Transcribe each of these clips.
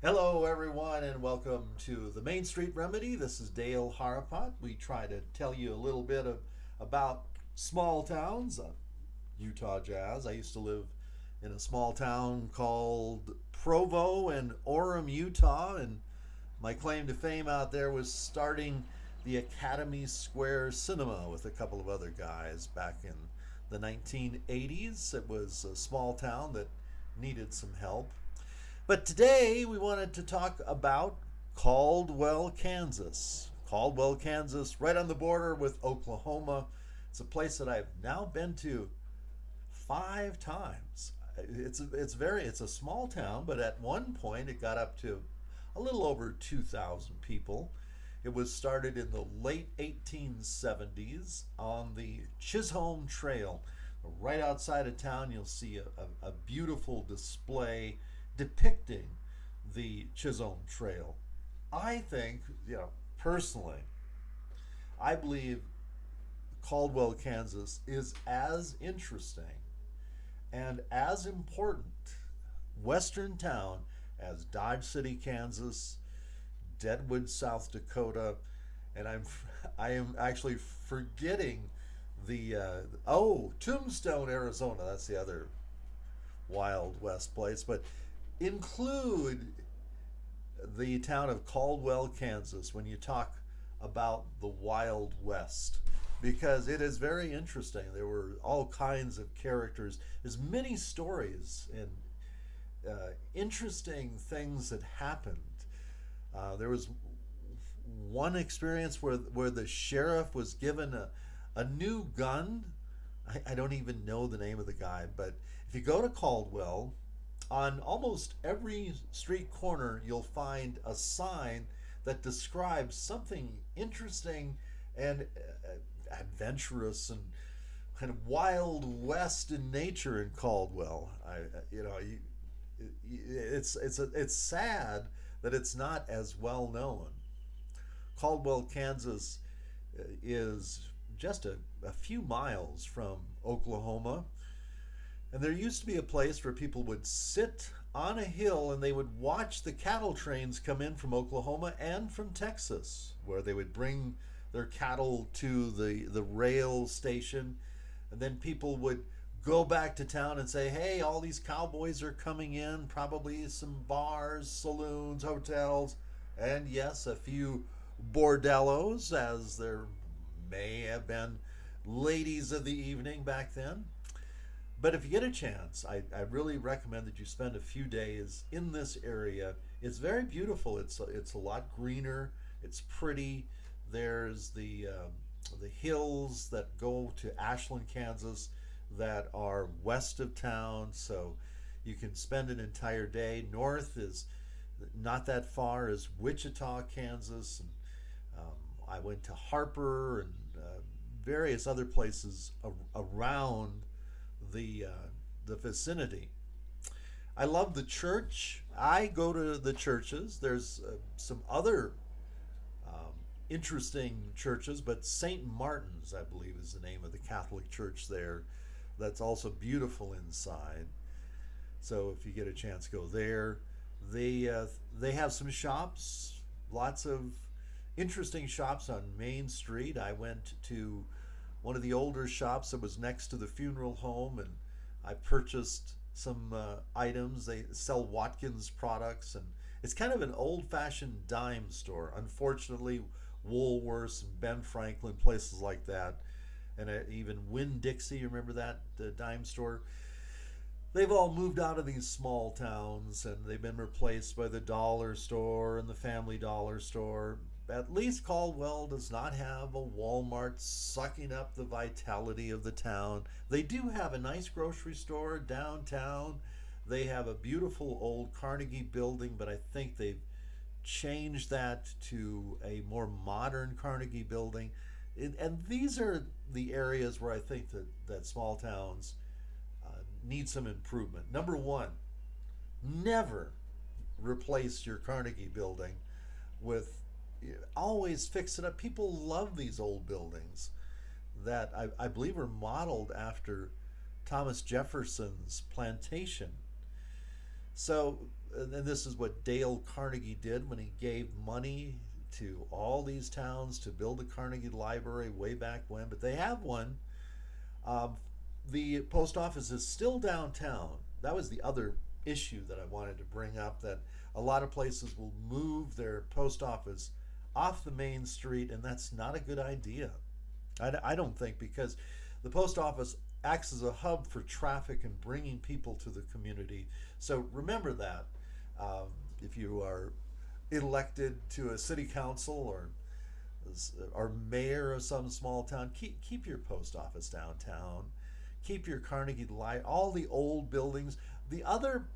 Hello, everyone, and welcome to the Main Street Remedy. This is Dale Harapot. We try to tell you a little bit about small towns, Utah Jazz. I used to live in a small town called Provo in Orem, Utah, and my claim to fame out there was starting the Academy Square Cinema with a couple of other guys back in the 1980s. It was a small town that needed some help. But today we wanted to talk about Caldwell, Kansas. Caldwell, Kansas, right on the border with Oklahoma. It's a place that I've now been to 5 times. It's a small town, but at one point it got up to a little over 2,000 people. It was started in the late 1870s on the Chisholm Trail. Right outside of town, you'll see a beautiful display depicting the Chisholm Trail. I think, personally, I believe Caldwell, Kansas is as interesting and as important western town as Dodge City, Kansas, Deadwood, South Dakota, and I am actually forgetting the Tombstone, Arizona. That's the other Wild West place, but include the town of Caldwell, Kansas, when you talk about the Wild West, because it is very interesting. There were all kinds of characters. There's many stories and interesting things that happened. There was one experience where the sheriff was given a new gun. I don't even know the name of the guy, but if you go to Caldwell, on almost every street corner, you'll find a sign that describes something interesting and adventurous and kind of wild west in nature in Caldwell. It's sad that it's not as well known. Caldwell, Kansas, is just a few miles from Oklahoma. And there used to be a place where people would sit on a hill and they would watch the cattle trains come in from Oklahoma and from Texas, where they would bring their cattle to the rail station. And then people would go back to town and say, hey, all these cowboys are coming in, probably some bars, saloons, hotels, and yes, a few bordellos, as there may have been ladies of the evening back then. But if you get a chance, I really recommend that you spend a few days in this area. It's very beautiful. It's a lot greener. It's pretty. There's the hills that go to Ashland, Kansas, that are west of town, so you can spend an entire day. North is not that far as Wichita, Kansas, and I went to Harper and various other places around the vicinity. I love the church. I go to the churches. There's some other interesting churches, but St. Martin's, I believe, is the name of the Catholic church there. That's also beautiful inside. So if you get a chance, go there. They have some shops, lots of interesting shops on Main Street. I went to one of the older shops that was next to the funeral home, and I purchased some items. They sell Watkins products, and it's kind of an old-fashioned dime store. Unfortunately, Woolworths and Ben Franklin, places like that, and even Winn Dixie, remember that dime store? They've all moved out of these small towns and they've been replaced by the dollar store and the family dollar store. At least Caldwell does not have a Walmart sucking up the vitality of the town. They do have a nice grocery store downtown. They have a beautiful old Carnegie building, but I think they've changed that to a more modern Carnegie building. And these are the areas where I think that small towns need some improvement. Number one, never replace your Carnegie building with, always fix it up. People love these old buildings that I believe are modeled after Thomas Jefferson's plantation. So, and this is what Dale Carnegie did when he gave money to all these towns to build a Carnegie Library way back when, but they have one. Um, the post office is still downtown. That was the other issue that I wanted to bring up, that a lot of places will move their post office off the main street, and that's not a good idea. I don't think, because the post office acts as a hub for traffic and bringing people to the community. So remember that. Um, if you are elected to a city council or mayor of some small town, keep your post office downtown. Keep your Carnegie Light, all the old buildings. The other,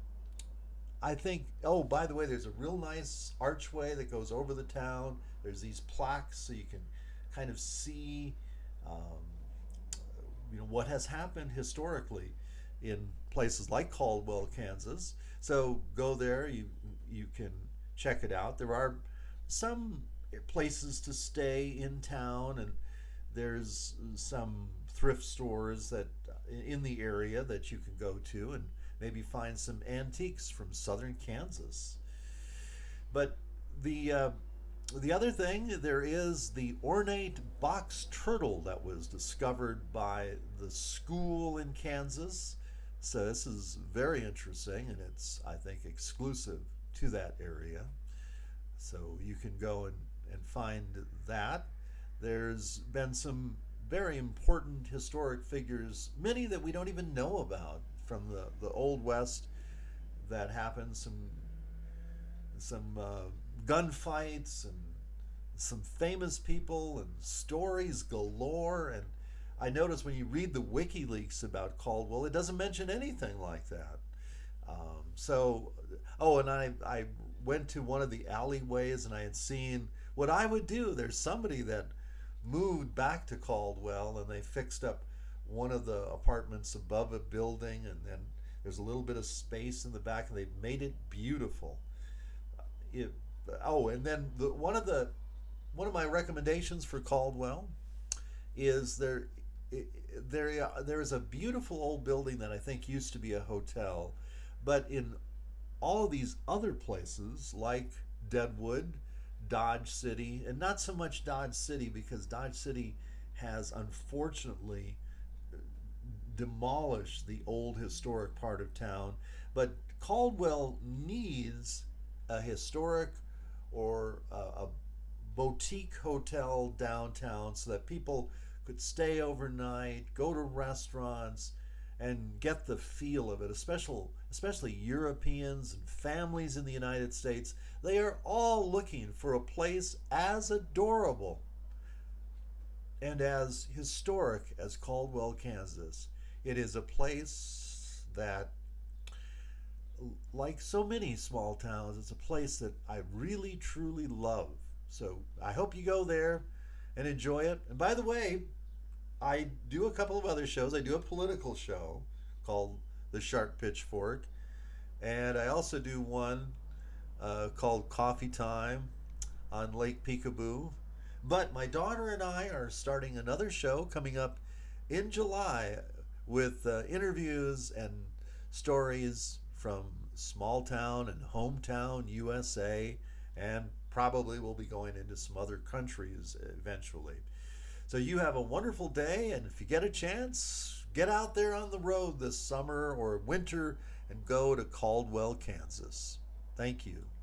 I think, oh, by the way, there's a real nice archway that goes over the town. There's these plaques so you can kind of see, um, what has happened historically in places like Caldwell, Kansas. So go there. You can check it out. There are some places to stay in town, and there's some thrift stores that in the area that you can go to and maybe find some antiques from southern Kansas. But the other thing, there is the ornate box turtle that was discovered by the school in Kansas. So this is very interesting, and it's, I think, exclusive to that area. So you can go and find that. There's been some very important historic figures, many that we don't even know about from the Old West, that happened. Some gunfights and some famous people and stories galore. And I notice when you read the WikiLeaks about Caldwell, it doesn't mention anything like that. Oh, and I went to one of the alleyways and I had seen what I would do. There's somebody that moved back to Caldwell and they fixed up one of the apartments above a building, and then there's a little bit of space in the back, and they made it beautiful. It, oh, and then one of my recommendations for Caldwell is there is a beautiful old building that I think used to be a hotel, but in all of these other places like Deadwood, Dodge City, and not so much Dodge City because Dodge City has unfortunately demolished the old historic part of town, but Caldwell needs a historic or a boutique hotel downtown so that people could stay overnight, go to restaurants, and get the feel of it, especially Europeans and families in the United States. They are all looking for a place as adorable and as historic as Caldwell, Kansas. It is a place that, like so many small towns, it's a place that I really truly love. So I hope you go there and enjoy it. And by the way, I do a couple of other shows. I do a political show called The Sharp Pitchfork, and I also do one called Coffee Time on Lake Peekaboo. But my daughter and I are starting another show coming up in July with interviews and stories from small town and hometown USA, and probably we'll be going into some other countries eventually. So you have a wonderful day, and if you get a chance, get out there on the road this summer or winter and go to Caldwell, Kansas. Thank you.